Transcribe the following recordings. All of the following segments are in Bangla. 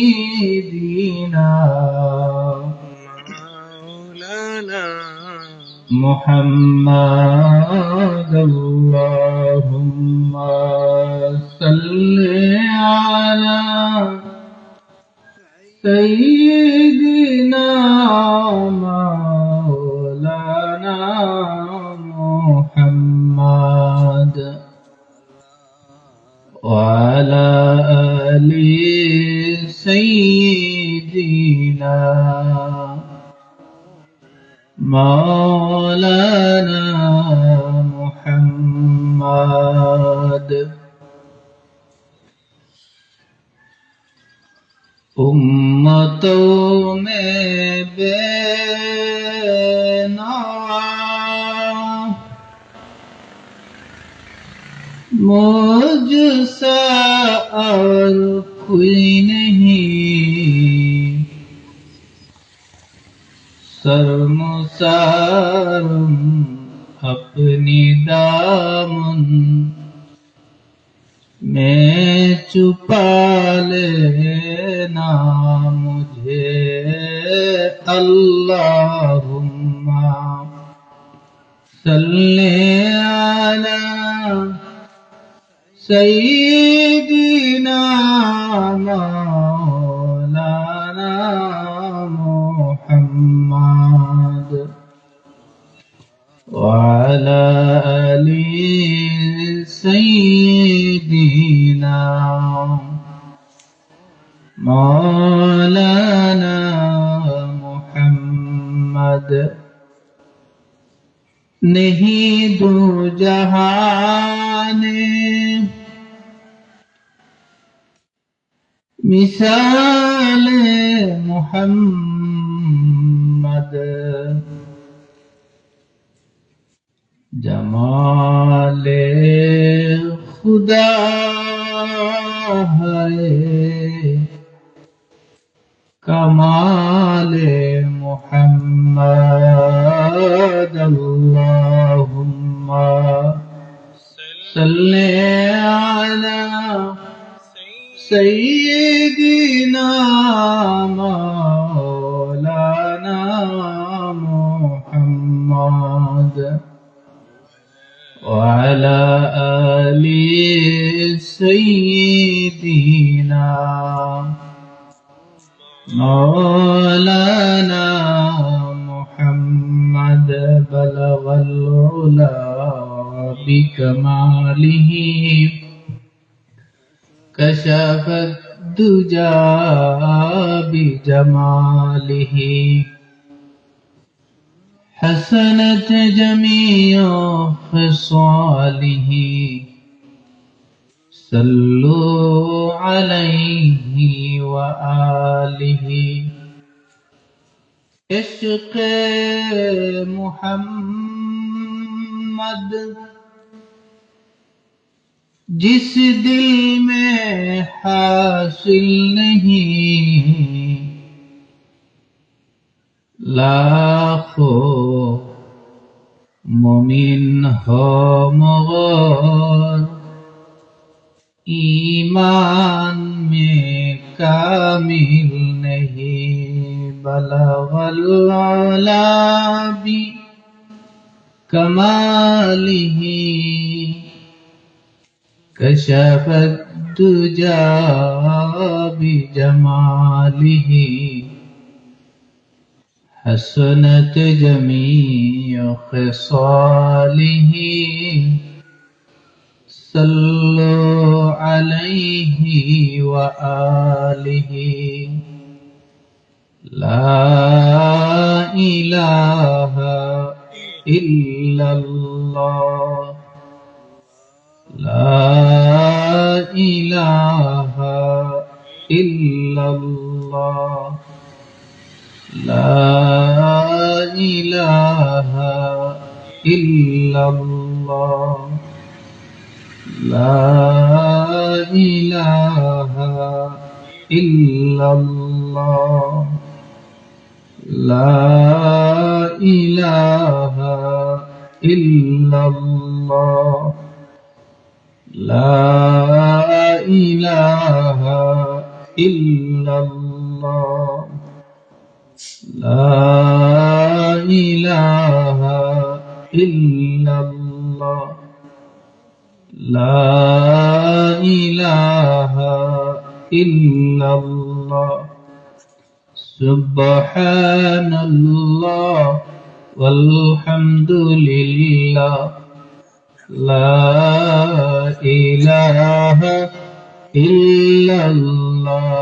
سيدنا مولانا محمد اللهم صل على سيدنا مولانا محمد وعلى آل سيدنا مولانا محمد उम्मतों में बेनवा मुझसा और कोई नहीं शर्मसारम अपनी दामन मैं छुपा लेना मुझे अल्लाहुम्मा सल्ली अला सय्यिदिना मौलाना मुहम्मद वअला आलि सय्यिदिना मौलाना मुहम्मद नहीं दो जहाने मिसाल मुहम्मद जमाले खुदा है कमाले मुहम्मद अल्लाहुम्मा सल्ली अला सय्यिदिना मौलाना मुहम्मद वअला आलि सय्यिदिना मौलाना मुहम्मद बलगल उला बिकमालिही कशफत दुजा बिजमालिही हसनत जमीअ ख़िसालिही सल्लु अलैहि व आलिहि इश्क़ मुहम्मद जिस दिल में हासिल नहीं लाखों मोमिन हो मगर ईमान में कामिल नहीं बलगल आला बि कमालिही कशफत दुजा बिजमालिही हसनत जमीअ ख़िसालिही सल्लु अलैहि व आलिहि ला इलाहा इल्लल्लाह ला इलाहा इल्लल्लाह ला इलाहा इल्लल्लाह ला इलाहा इल्लल्लाह ला इलाहा इल्लल्लाह لا إله إلا الله لا إله إلا الله لا إله إلا الله سبحان الله والحمد لله لا إله إلا الله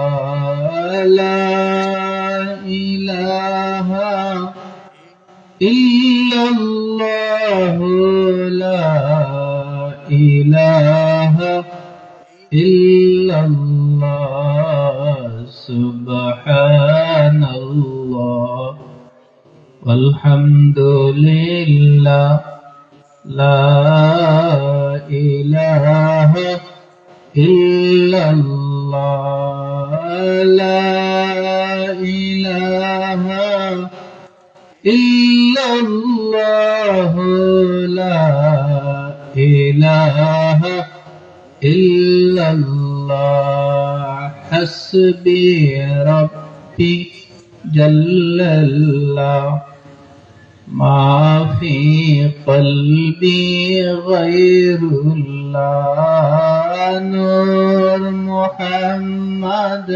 لا إله إلا الله لا إله إلا الله سبحان الله والحمد لله لا إله إلا الله لا إله إلا الله لا إله إلا الله حسبي ربي جل الله ما في قلبي غير الله نور محمد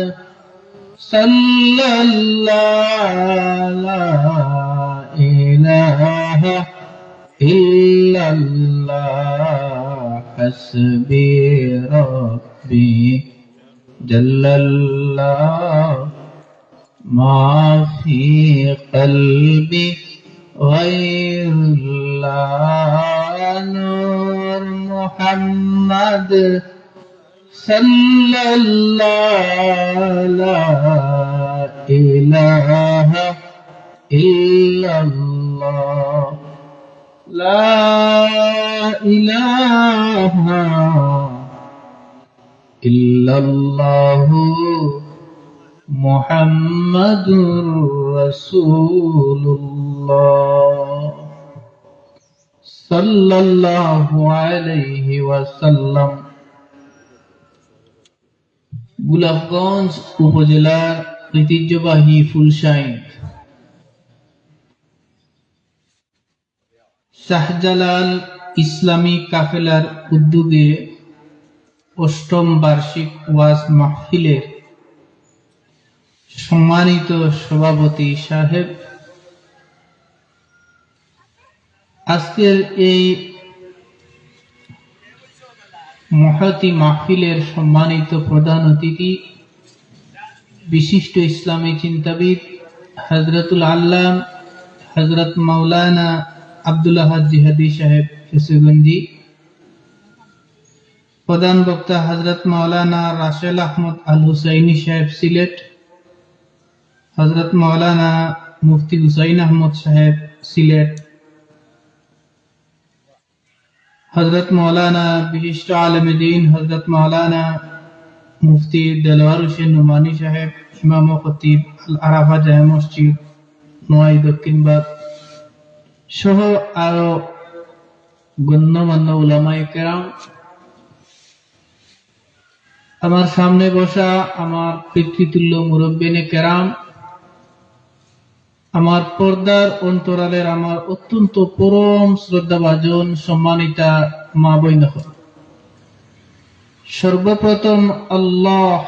صلى الله لا إله إلا الله حسبي ربي جل الله ما في قلبي غير الله نور محمد صلى الله لا إله إلا الله لا إله إلا الله محمد رسول الله صلى الله عليه وسلم গোলাপগঞ্জ উপজেলার ঐতিহ্যবাহী ফুলশাইন শাহজালাল ইসলামী কাফেলার উদ্যোগে অষ্টম বার্ষিক ওয়াজ মাহফিলের সম্মানিত সভাপতি সাহেব, আজকের এই মহতি মাহফিলের সম্মানিত প্রধান অতিথি বিশিষ্ট ইসলামী চিন্তাবিদ হযরতুল আল্লাম হযরত মাওলানা আব্দুল আহাদ জিহাদি সাহেব ফেসুগঞ্জি, প্রধান বক্তা হযরত মাওলানা রাসেল আহমদ আল হুসাইনি সাহেব সিলেট, হযরত মাওলানা মুফতি হুসাইন আহমদ সাহেব সিলেট, হযরত মাওলানা বিশিষ্ট আলেমে দ্বীন হযরত মাওলানা মুফতি দেলওয়ার হোসেন নোমানী সাহেব, ইমাম ও খতিব আল আরাফা জামে মসজিদ নোয়াই দক্ষিণবাগ সহ আরো গণ্যমান্য উলামায়ে কেরাম, আমার সামনে বসা আমার পিতৃতুল্য মুরব্বিনে কেরাম, আমার পর্দার অন্তরালের আমার অত্যন্ত পরম শ্রদ্ধাভাজন সম্মানিতা মা বোনেরা, সর্বপ্রথম আল্লাহ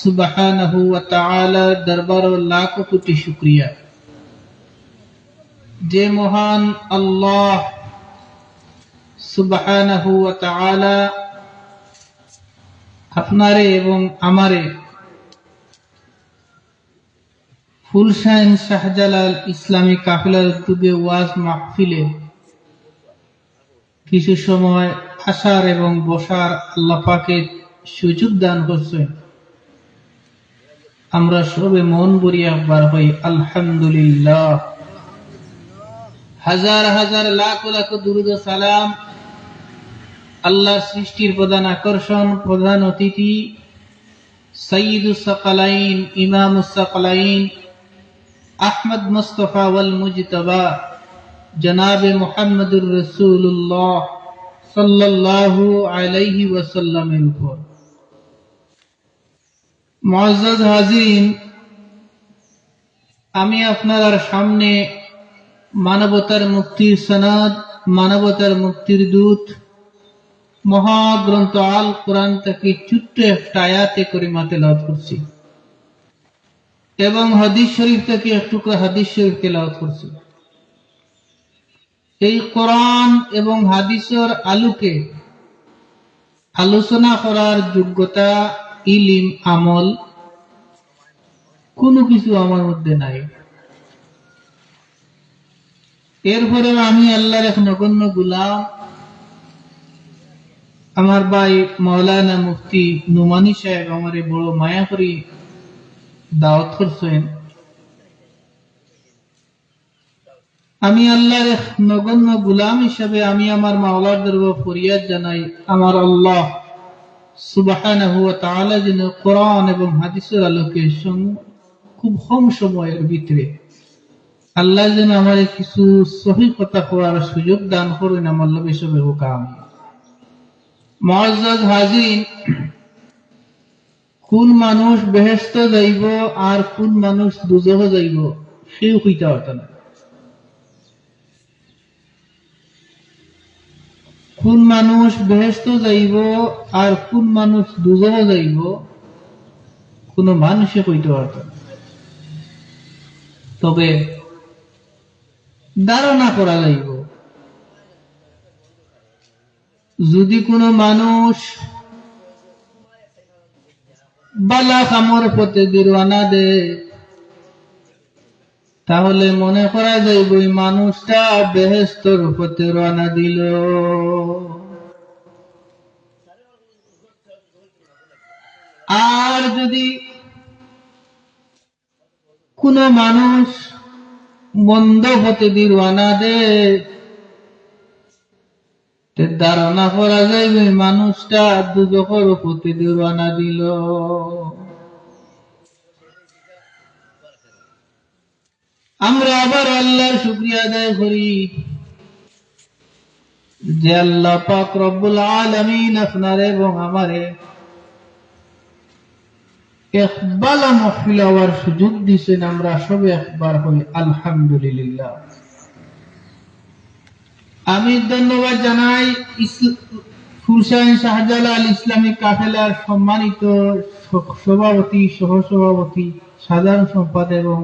সুবহানাহু ওয়া তাআলার দরবারে লাখ কোটি শুকরিয়া, যে মহান আল্লাহ সুবহানাহু ওয়া তাআলা আপনারে এবং আমারে ফুলশাইন শাহজালাল ইসলামী কাফেলার উদ্যোগে ওয়াজ মাহফিলে কিছু সময় আসার এবং বসার আল্লাহ পাকের সুযোগ দান করছেন। আমরা সবে মন ভরিয়া একবার হই আলহামদুলিল্লাহ। হাজার হাজার লাখ লাখ দুরূদ ও সালাম আল্লাহর সৃষ্টির প্রধান আকর্ষণ, প্রধান অতিথি সাইয়্যিদুস সাকালাইন, ইমামুস সাকালাইন আহমদ মুস্তাফা ওয়াল মুজতাবা জনাবে মুহাম্মদুর রাসূলুল্লাহ সাল্লাল্লাহু আলাইহি ওয়াসাল্লামের উপর। মুআজ্জাজ হাজিরিন, আমি আপনার সামনে মানবতার মুক্তির সনদ, মানবতার মুক্তির দূত মহাগ্রন্থ আল কোরআন থেকে ছোট্ট একটা আয়াতে করিমা তেলাওয়াত করছি এবং হাদিস শরীফ থেকে একটু হাদিস শরীফ তেলাওয়াত করছি। এই কোরআন এবং হাদিসের আলোকে আলোচনা করার যোগ্যতা, ইলম, আমল কোনো কিছু আমার মধ্যে নাই। এরপরে আমি আল্লাহর এক নগণ্য গোলাম, আমার ভাই মাওলানা মুফতি নুমানী সাহেব আমার বড় মায়া করে দাওয়াত করছেন। আমি আল্লাহর এক নগণ্য গোলাম হিসাবে আমি আমার মাওলার দরবারে ফরিয়াদ জানাই, আমার আল্লাহ সুবহানাহু ওয়া তাআলা যেন কোরআন এবং হাদিসের আলোকে খুব কম সময়ের ভিতরে আল্লাহ যেন আমার কিছু সহি কথা করার সুযোগ দান করেন, আমার লবে সবে হোক আমিন। মুআজ্জাজ হাজিরিন, কোন মানুষ বেহেশত যাইব আর কোন মানুষ দুজখে যাইব সেও কইতে পারত না। কোন মানুষ বেহেশত যাইব আর কোন মানুষ দুজখে যাইব কোন মানুষে কইতে পারত না। তবে ধারণা করা যাইব, যদি কোনো মানুষ বালা কামর পথে রওনা দেয় তাহলে মনে করা যাইব এই মানুষটা বেহেশতের পথে রওনা দিল। আর যদি কোন মানুষ মন্দ পথে রওনা দেয় ধারণা করা যাইবে মানুষটা দুজখের পথে রওনা দিল। আমরা আবার আল্লাহর শুকরিয়া আদায় করি যে আল্লাহ পাক রব্বুল আলামিন আপনার এবং আমারে একবালা মাহফিল হওয়ার সুযোগ দিয়েছেন। আমরা সবে একবার হই আলহামদুলিল্লাহ। আমি ধন্যবাদ জানাই ফুলশান শাহজালাল ইসলামিক কাফেলার সম্মানিত সভাপতি, সহসভাপতি, সাধারণ সম্পাদক এবং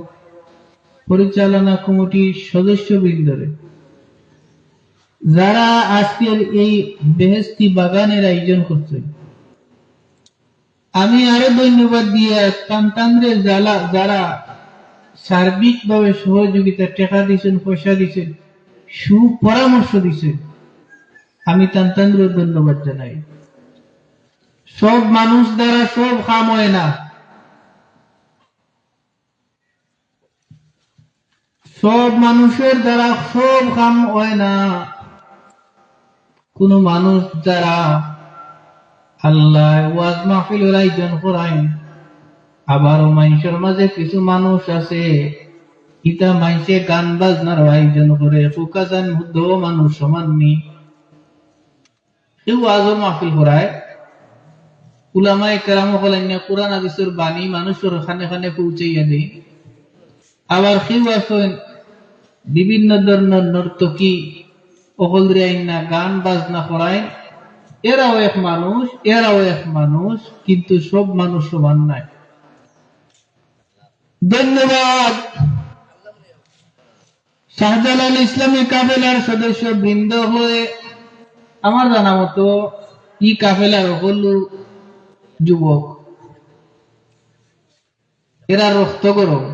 পরিচালনা কমিটির সদস্যবৃন্দরে, যারা আজকের এই বেহেশতি বাগানের আয়োজন করছেন। আমি আরো ধন্যবাদ দিয়ে সন্তানদের যারা সার্বিকভাবে সহযোগিতা, টাকা দিচ্ছেন, পয়সা দিচ্ছেন, সুপরামর্শ দিচ্ছেন, আমি সন্তানদের ধন্যবাদ জানাই। সব মানুষ দ্বারা সব কাম হয় না, সব মানুষের দ্বারা সব কাম হয় না। কোন মানুষ দ্বারা আল্লাহ ওয়াজ মাহফিলের আয়োজন করায়, আবার মানুষের মাঝে কিছু মানুষ আছে ইটা মানুষে গান বাজনার আয়োজন করে, ফুকাজান মধ্যেও মানুষ সমান নেই। কেউ ওয়াজের মাহফিল করায়, উলামায়ে কেরাম কলাইনা কুরআন হাদিসের বাণী মানুষের খানে খানে পৌঁছাইয়া দেয়। আবার কেউ আছেন বিভিন্ন ধরনের নর্তকী অকলরে আইনা গান বাজনা করায়, এরাও এক মানুষ, এরাও এক মানুষ, কিন্তু সব মানুষ সমান নাই। ধন্যবাদ শাহজালাল ইসলামী কাফেলার সদস্য বৃন্দ হয়ে আমার জানা মতো ই কাফেলার হলো যুবক, এরা রক্ত গরম।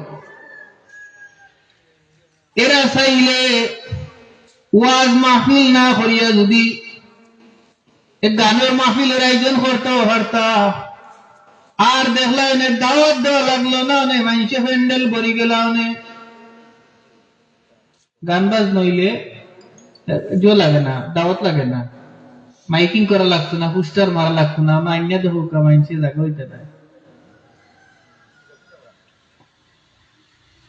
এরা চাইলে ওয়াজ মাহফিল না করিয়া যদি গানের মাহফিলের আয়োজন করতে পারতা, আর দেখলা এনে দাওয়াত দেওয়া লাগলো না, মানুষে প্যান্ডেল ভরি গেল, গান বাজ নইলে লাগে না, দাওয়াত লাগে না, মাইকিং করা লাগতো না, পোস্টার মারা লাগতো না, মাইন্যা দেখুক মাইনসে জায়গা হইতে দেয়।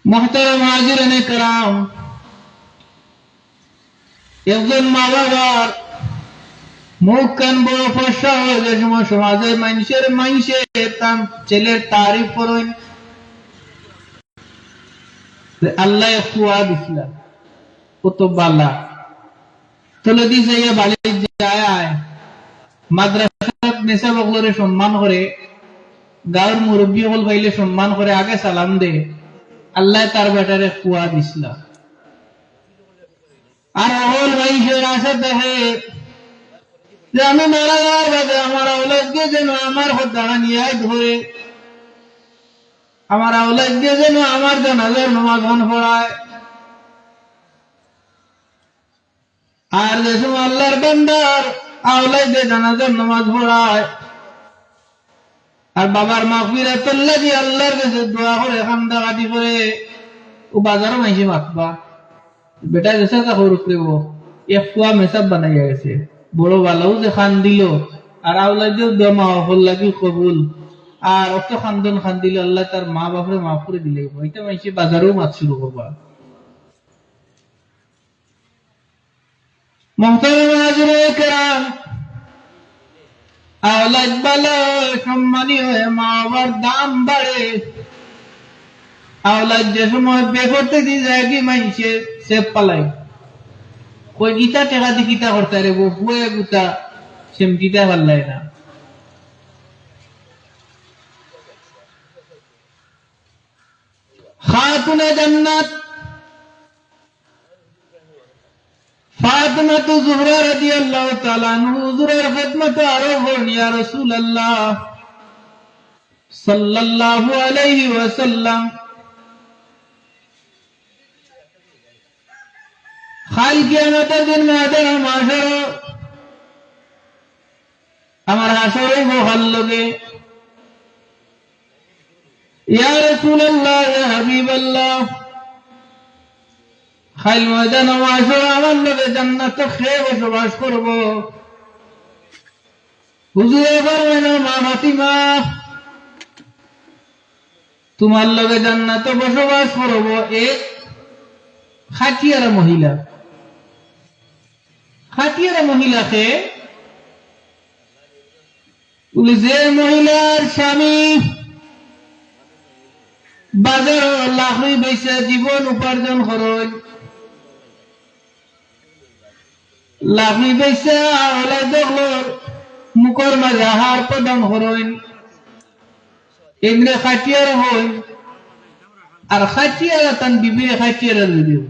মুহতারাম হাজিরানে কেরাম, একজন মা বাবার মুখ কান বড় ফসা হয়ে যে সময় সমাজের মানুষে তার ছেলের তারিফ করেন, আল্লাহ কুয়া দিছিলাম কত বালা তলে দিছে বাড়ি যায় মাদ্রাসাত নেশা বগলরে সম্মান করে, গাঁর মুরব্বী হল পাইলে সম্মান করে, আগে সালাম দে, আল্লাহ তার বেটারে কুয়া দিছিল। আর হল মানুষের আশা দেখে যে আমি মারা যাওয়ার বাদে আমার আওলাদকে যেন আমার হত্যা নিয়ে ধরে, আমার আওলাদকে যেন আমার জানাজার নামাজ পড়ায়। আর যে সময় আল্লাহর বান্দার আওলাদে জানাজার নামাজ পড়ায় আর বাবার মাগফিরাতের লাগি আল্লাহর কাছে দোয়া করে কান্দাকাটি করে, ও বাজারও মাইসে মাতবা বেটা যেসা তা করুক রেব এক কুয়া মেসাব বানাইয়া গেছে, বড় বালাও যে খান দিল আর আওলাদেও দমা হল লাগি কবুল, আর অত খান্দন খান দিল আল্লাহ তার মা বাপরে মাফ করে দিলে, এটা মাইসে বাজারেও মাত শুরু করবা। মুহতারাম হাজিরে কেরাম, আওলাদ বালা সম্মানী হয়ে মা বাবার দাম বাড়ে। আওলাদ যে সময় বে করতে দিয়ে যায় কি মাইসে সেপ পালাই, কই গীতা টেকা দি গীতা করতে রে বুয়ে গুতা সেম গীতা পাল্লাই না। খাতুনে জান্নাত ফাতিমা যুহরা রাদিয়াল্লাহু তাআলা আনহা হুজুরের খিদমতে আরো বলেন, ইয়া রাসূলুল্লাহ সাল্লাল্লাহু আলাইহি ওয়াসাল্লাম, কাল কিয়ামতের দিন মেয়েদের মাশার আমার হাসরে মহাল লগে, ইয়া রাসূলুল্লাহ ইয়া হাবিবাল্লাহ, খাইল ময়দান মাশার আমার লগে জান্নাতে খেয়ে বসবাস করব। হুজুরে বলেন, মা ফাতিমা তোমার লগে জান্নাতে বসবাস করব এক খাটিয়ারা মহিলা। খাটিয়ারা মহিলাকে যে মহিলার স্বামী বাজার লাখি বেচা জীবন উপার্জন করেন, লাখি বেচা আওলাদর মুখর মাঝে আহার প্রদান করেন, এমনি খাটিয়ার হন। আর খাটিয়ারা তান বিবিরে খাটিয়ারা দিও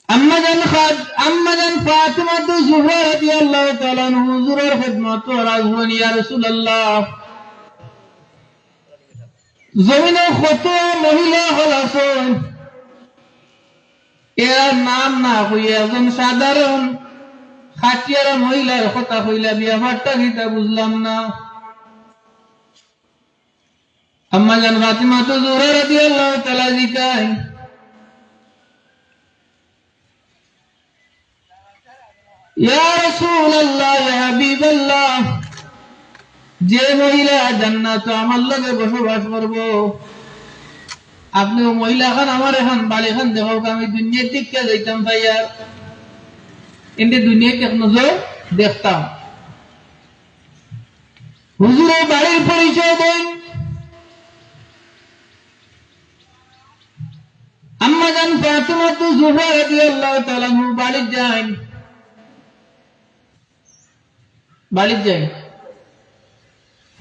আম্মাজান ফাতিমা যুহরা রাদিয়াল্লাহু তাআলা আনহা হুজুরের খিদমত রাজবন, ইয়া রাসূলুল্লাহ জমিনে কত মহিলা হল আছেন, এর নাম না হইয়া একজন সাধারণ খাটিয়ারা মহিলার কথা কইলা ব্যাপারটা কিটা বুঝলাম না। আম্মাজান ফাতিমা যুহরা রাদিয়াল্লাহু তাআলা জিকায়, ইয়া রাসূলুল্লাহ ইয়া হাবিবাল্লাহ, যে মহিলা জান্নাতে আমার লগে বসবাস করব, আপনি ও মহিলা খান আমার এখন বাড়ি খান দেখো, আমি দুনিয়ার দিকে যাইতাম ভাইয়ার এমনি দুনিয়ায় টেকনোলজি দেখতাম। হুজুরে বাড়ির পরিচয় দেন। আম্মাজান ফাতিমা যুহরা রাদিয়াল্লাহু তাআলা বাড়ি যান, বাড়ি যাই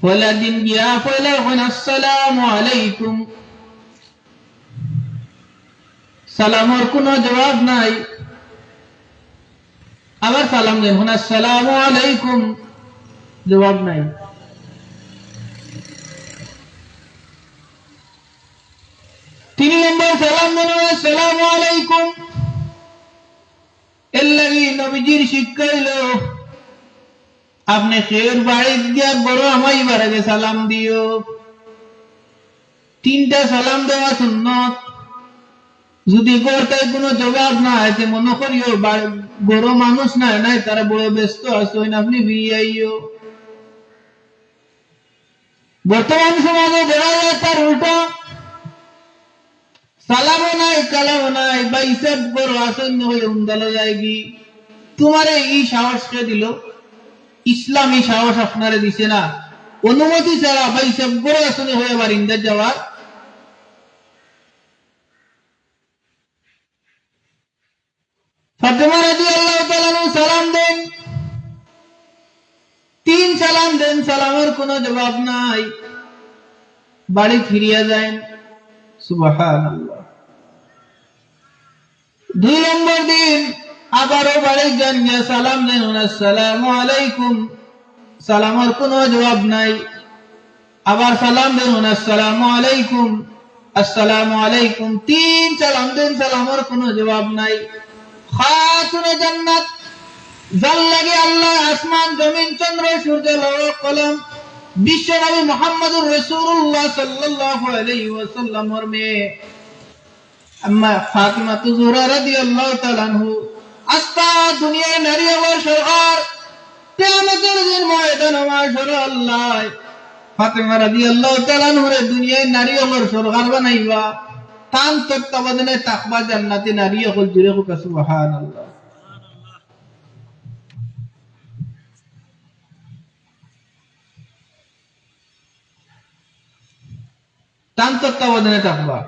পয়লা দিন গিয়া পয়লা হন আসসালামু আলাইকুম, সালামের কোনো জবাব নাই, আবার সালাম দেন হন আসসালামু আলাইকুম, জবাব নাই। তিন নম্বর সালাম দেন আসসালামু আলাইকুম, এর লাগি নবীজির শিক্ষা হইল আপনি খের বাড়ি গিয়া বড় আমাই বাড়াকে সালাম দিও। তিনটা সালাম দেওয়া সুন্নত। যদি গড়টায় কোনো জবাব না আছে মনে করিও বড় মানুষ নাই নাই তারা বড় ব্যস্ত আসেন, আপনি বিয়াইও। বর্তমান সমাজে দেখা যায় তার উল্টা, সালামও নাই কালামও নাই, বা ইসব বড় আসন হয়ে উন্দালো যায়গি। তোমারে এই সাহস কে দিল? ইসলাম এই সাহস আপনারে দিছে না? অনুমতি ছাড়া ভাই সব গড়ে আসনে হয়ে বারিন্দার যাওয়ার। ফাতেমা রাদিয়াল্লাহু তাআলা সালাম দেন, 3 সালাম দেন, সালামের কোনো জবাব নাই, বাড়ি ফিরিয়া যায়। সুবহানাল্লাহ। 2 নম্বর দিন আবারও বাড়ি যান, গিয়া সালাম দেন, আসসালামু আলাইকুম, সালামের কোনো জবাব নাই। আবার সালাম দেন, আসসালামু আলাইকুম, আসসালামু আলাইকুম, 3 সালাম দেন, সালামের কোনো জবাব নাই। খাতুনে জান্নাত, যার লাগে আল্লাহ আসমান জমিন চন্দ্র সূর্য লৌহ কলম, বিশ্ব নবী মুহাম্মদুর রাসূলুল্লাহ সাল্লাল্লাহু আলাইহি ওয়াসাল্লামের মেয়ে আম্মা ফাতিমা তুজুরা রাদিয়াল্লাহু তাআলা আনহু, আস্তা দুনিয়ার নারী হওয়ার সরকার, কিয়ামতের দিন ময়দানে মাশাআল্লাহ আল্লাহ ফাতিমা রাদিয়াল্লাহু তাআলা আনহুরে দুনিয়ার নারী হওয়ার সরকার বানাইবা, তান তত্ত্বাবধানে তাকবা জান্নাতে নারী হল। জুড়ে হোক সুবহানাল্লাহ। তান তত্ত্বাবধানে তাকবা।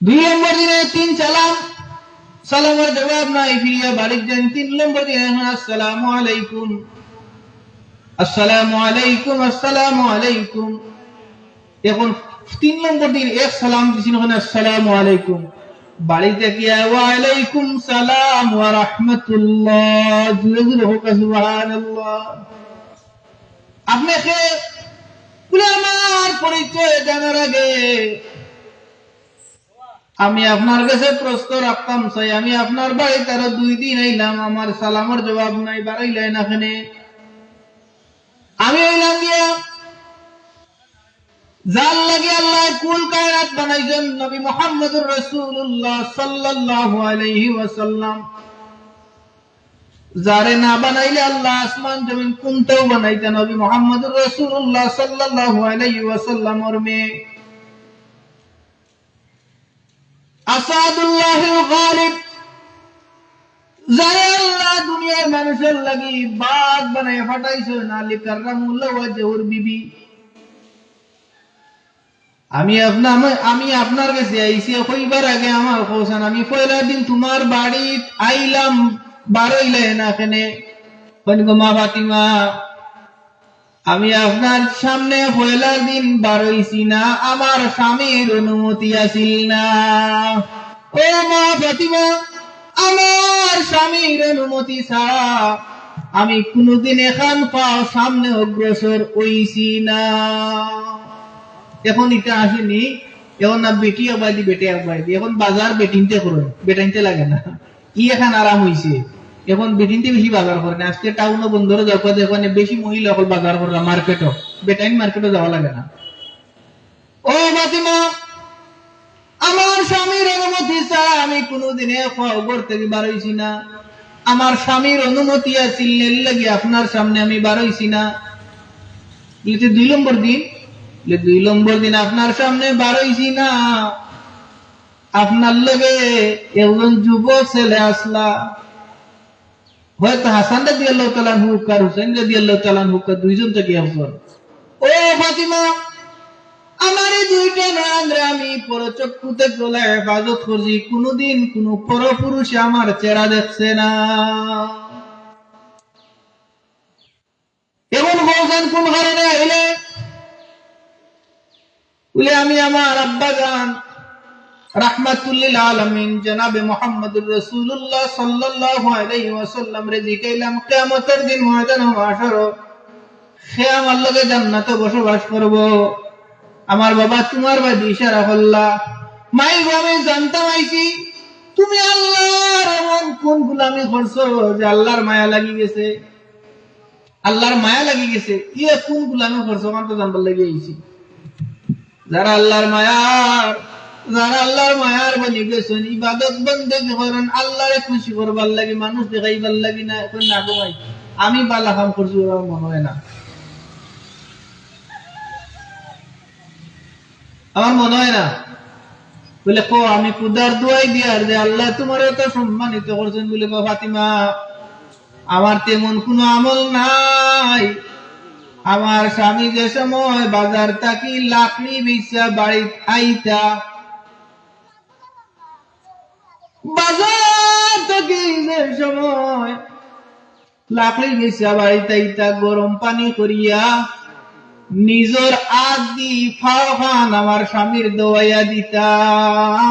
2 নম্বর দিনে 3 সালাম, সালামের জবাব নাই, ফিরিয়া বাড়ি যান। 3 নম্বর দিনে আসসালামু আলাইকুম, আসসালামু আলাইকুম, আসসালামু আলাইকুম। এখন 3 নম্বর দিন এক সালাম দিছেন, ওখানে আসসালামু আলাইকুম, বাড়িতে গিয়া ওয়া আলাইকুম সালাম ওয়া রাহমাতুল্লাহ। জুড়ে জুড়ে হোক সুবহানাল্লাহ। আপনাকে আমার পরিচয় জানার আগে আমি আপনার কাছে প্রশ্ন রাখতাম চাই, আমি আপনার বাড়িতে আরো 2 দিন আইলাম, আমার সালামের জবাব নাই, বাড়াইলেন এখানে। আমি আইলাম গিয়া যার লাগে আল্লাহ কুল কায়নাত বানাইছেন নবী মুহাম্মদুর রাসূলুল্লাহ সাল্লাল্লাহু আলাইহি ওয়াসাল্লাম, যারে না বানাইলে আল্লাহ আসমান জমিন কোনটাও বানাইতে নবী মুহাম্মদুর রাসূলুল্লাহ সাল্লাল্লাহু আলাইহি ওয়াসাল্লামের মেয়ে আসাদুল্লাহিল গালিব, যারে আল্লাহ দুনিয়ার মানুষের লাগি বাদ বানায় ফাটাইছেন, আলী কাররামুল্লাহ ওয়াজহুর বিবি। আমি আপনার কাছে আইছি, কইবার আগে আমার কওছেন, আমি পয়লা দিন তোমার বাড়ি আইলাম, বারইলেন এখানে। কইগো মা ফাতিমা, আমি আপনার সামনে পয়লা দিন বারইছি না, আমার স্বামীর অনুমতি আছিল না। ও মা ফাতিমা, আমার স্বামীর অনুমতি ছাড়া আমি কোনদিন এখান পাও সামনে অগ্রসর হইছি না। এখন এটা আসেনি, এখন না বেটি আবাদি বেটে আবাদি, এখন বাজার বেটিনতে করো, বেটাইনতে লাগে না, ই এখন আরাম হইছে, এখন বেটিনতে বেশি বাজার করে না। আজকে টাউনও বন্ধরে যাওয়া, এখানে বেশি মহিলা এখন বাজার করে, মার্কেটও, বেটাইন মার্কেটও যাওয়া লাগে না। ও ফাতিমা, আমার স্বামীর অনুমতি ছাড়া আমি কোনদিনে ঘর থেকে বার হইছি না, আমার স্বামীর অনুমতি আছিল লাগি আপনার সামনে আমি বার হইছি না। 2 নম্বর দিন, 2 নম্বর দিন আপনার সামনে বার হইছি না, আপনার লগে একজন যুবক ছেলে আসলা, হয়তো হাসান রাদিয়াল্লাহু তাআলা আনহু আর হুসাইন রাদিয়াল্লাহু তাআলা আনহু, 2 জন থেকে একজন। ও ফাতিমা, আমার এই 2টা নয়নরে আমি পরচক্ষুতে গলা হেফাজত করছি, কোনদিন কোন পরপুরুষে আমার চেহারা দেখছে না। এখন বলছেন কোন কারণে আইলে? বলে আমি আমার আব্বা জান রাহমাতুল লিল আলামিন জনাবে মুহাম্মদুর রাসূলুল্লাহ সাল্লাল্লাহু আলাইহি ওয়াসাল্লাম রে জিকাইলাম, কিয়ামতের দিন ময়দানে মাশার সে আমার লগে জান্নাতে বসবাস করব। আমার বাবা তোমার বাড়ি ইশারা করলা, মাই আমি জানতাম আইছি তুমি আল্লাহর এমন কোন গোলামি করছো যে আল্লাহর মায়া লাগি গেছে, আল্লাহর মায়া লাগি গেছে, ইয়ে কোন গোলামি করছো আমার তো জানবার লাগি আইছি। যারা আল্লাহর মায়ার বনি গেছেন, ইবাদত বন্দেগি করেন আল্লাহরে খুশি করবার লাগি, মানুষ দেখাইবার লাগি না, এখন না ঘুমাই আমি বালা কাম করছি, ওরা মনে হয় না, আমার মনে হয় না। বলে কো আমি খুদার দোয়াই দিয়ার যে আল্লাহ তোমার এত সম্মানিত করছেন বলে গো ফাতিমা, আমার তেমন কোনো আমল নাই। আমার স্বামী যে সময় বাজার থাকি লাকড়ি বেচা বাড়ি আইতা, বাজার থেকে যে সময় লাকড়ি বেচা বাড়িতে আইতা গরম পানি করিয়া নিজের আগ দি ফাওয়ান আমার স্বামীর দোয়াইয়া দিতাম,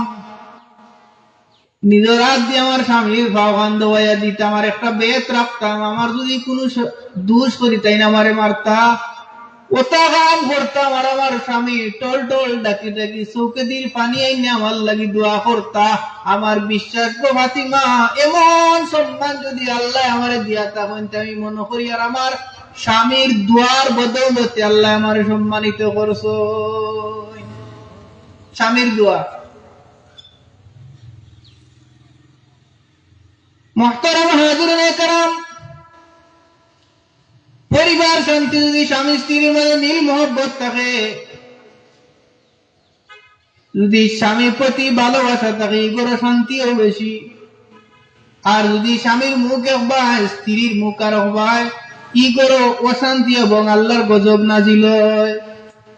নিজের হাত দিয়ে আমার স্বামীর ফাওয়ান দোয়াইয়া দিতাম। আর একটা বেত রাখতাম, আমার যদি কোনো দোষ করি তাই না আমারে মারতা, ওটা কাম করতাম। আর আমার স্বামী টল টল ডাকি ডাকি চৌকে দিল পানি আইনে আমার লাগি দোয়া করতা। আমার বিশ্বাস গো ফাতিমা, এমন সম্মান যদি আল্লাহ আমারে দিয়া তখন আমি মনে করি আর আমার স্বামীর দোয়ার বদৌলতে আল্লাহ আমারে সম্মানিত করছো। স্বামীর দোয়া। মুহতারাম হাজিরিনে কেরাম, পরিবার শান্তি যদি স্বামী স্ত্রীর মধ্যে মিল মহব্বত থাকে, যদি স্বামীর প্রতি ভালোবাসা থাকে, এগুলো শান্তিও বেশি। আর যদি স্বামীর মুখ একবার স্ত্রীর মুখ আর একবার ইগোরো অশান্তি এবং আল্লাহর গজব নাজিল হয়।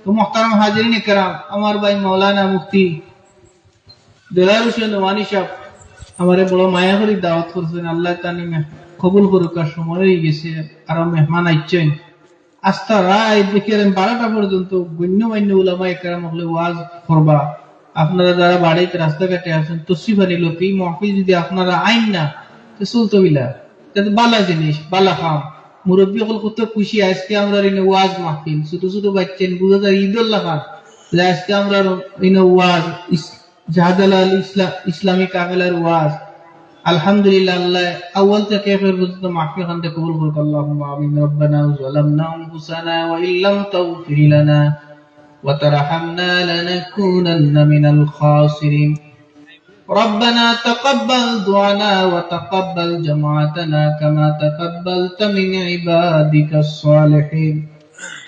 তো মুহতারাম হাজিরিনে কেরাম, আমার ভাই মাওলানা মুফতি দেলাওয়ার হোসেন নোমানী সাহেব আমারে বড় মায়া করে দাওয়াত করছেন। আল্লাহ তানি কবুল করুক। আর সময় হয়ে গেছে, আরো মেহমান আইছেন। আস্তা রায় দেখে 12টা পর্যন্ত গণ্যমান্য উলামায়ে কেরাম হলে ওয়াজ করবা। আপনারা যারা বাড়িতে রাস্তাঘাটে আছেন তসরিফ আনিল, এই মাহফিল যদি আপনারা আইন না তো চলতো বিলা, বালা জিনিস বালা খাম। মুরব্বী হল কত খুশি আজকে আমরা ওয়াজ মাহফিল, ছোট ছোট বাচ্চেন বুঝা যায় ঈদুল্লাহ খান যে আজকে আমরা ওয়াজ জাহাদালাল ইসলামী কাফেলার ওয়াজ। আলহামদুলিল্লাহ, আল্লাহ আউয়াল থেকে আখির পর্যন্ত মাহফিল খানতে কবুল করুক। আল্লাহুম্মা আমিন। রব্বানা যালামনা আনফুসানা ওয়া ইল্লাম তাগফির লানা ওয়া তারহামনা লানাকুনান্না মিনাল খাসিরিন। ربنا تقبل دعانا وتقبل جماعتنا كما تقبلت من عبادك الصالحين.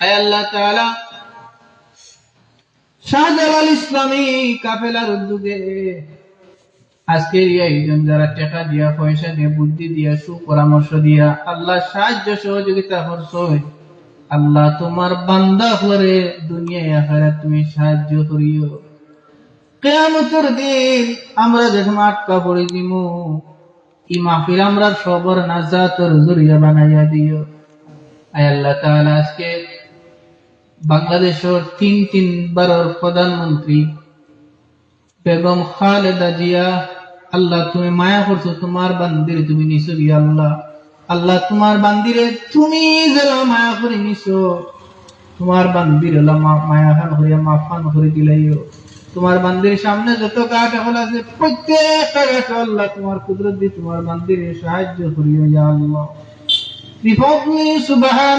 اي الله تعالى শাহজালাল ইসলামী কাফেলার উদ্যোগে আজকের এই আয়োজন যারা টাকা দিয়া, পয়সা দিয়ে, বুদ্ধি দিয়া, সুপরামর্শ দিয়া আল্লাহ সাহায্য সহযোগিতা করছই, আল্লাহ তোমার বান্দা হলে দুনিয়ায় আখিরাতে তুমি সাহায্য করিও। কিয়ামতের দিন আমরা যখন আটকা পড়ে দিমু, এই মাহফিল আমরা সবার নাজাতের জরিয়া বানাইয়া দিও। আয় আল্লাহ তাআলা, আজকে বাংলাদেশের তিনবারের প্রধানমন্ত্রী বেগম খালেদা জিয়া, আল্লাহ তুমি মায়া করছো, তোমার বান্দির তুমি নিছো। আল্লাহ আল্লাহ তোমার বান্দিরে তুমি যারা মায়া করে নিছো, তোমার বান্দির মায়া খান হইয়া মাফান করে দিলাইও। তোমার বান্দির সামনে যত কাঠ এখন আছে প্রত্যেকটা কাঠ আল্লাহ তোমার কুদরত দিয়ে তোমার বান্দির সাহায্য করিও ইয়া আল্লাহ। বিফদলি সুবহান